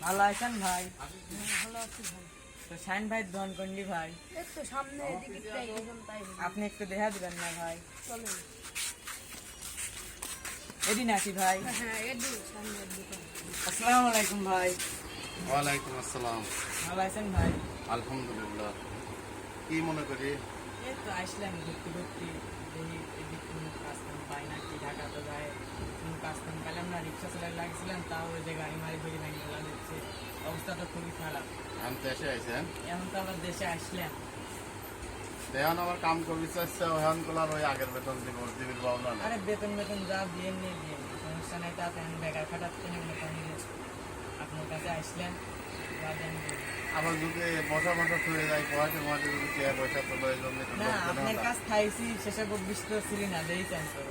ভালো আছেন ভাই? ভালো আছি ভাই। তো শাইন ভাই দোকান কোনটি ভাই? এই তো সামনে এদিকটাই এখন তাই আপনি একটু দেখা দিবেন না ভাই? চলেন। এদি নাকি ভাই? হ্যাঁ এদিক সামনের দোকান। আসসালামু আলাইকুম ভাই। ওয়ালাইকুম আসসালাম। ভালো আছেন ভাই? আলহামদুলিল্লাহ। কি মনে করি? এই তো আসলাম ঘুরতে ঘুরতে, দেখি এদিক কোনো কাজ কাম পাই না, কি ঢাকা তো যায় কোনো কাজ কাম পেলাম না, রিক্সা চালাই লাগছিলাম, তাও ওই যে গাড়ি মারি ধরে ভেঙে ফেলা দিচ্ছে, অবস্থা তো খুবই খারাপ। আমি তো এসে আইছেন। এখন তো আবার দেশে আসলাম। এখন আমার কাম করবি চাচ্ছে ওখান গুলার ওই আগের বেতন দিবির পাওনা না। আরে বেতন বেতন যা দিয়ে নিয়ে দিয়ে সমস্যা নাই, তাতে আমি বেকার খাটাচ্ছি না, আমি আপনার কাছে আসলাম। আবার যদি বসা বসা চলে যায় পয়সা মাঝে যদি কে পয়সা তোলো এই জন্য না আপনার কাছ খাইছি শেষে বকবিষ্ট ছিলি না, দেখেছেন তো।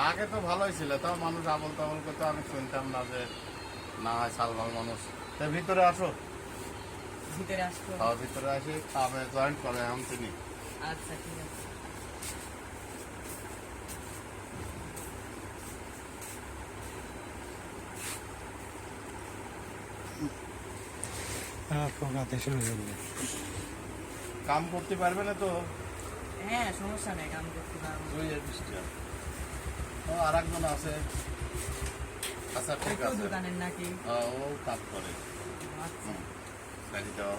আগে তো ভালোই ছিল, তাও মানুষ আবল তাবল করতে আমি শুনতাম না যে না হয় সালমাল মানুষ। তা ভিতরে আসো। ভিতরে আসতো। ভিতরে আসি কামে জয়েন করে এখন তিনি। আচ্ছা ঠিক আছে। কাম করতে পারবে না তো? হ্যাঁ সমস্যা নেই, কাম করতে পারবো। ও আর একজন আছে। আচ্ছা ঠিক ওইটাও আছে। দোকানের নাকি? ও কাজ করে। আচ্ছা গাড়ি দেওয়া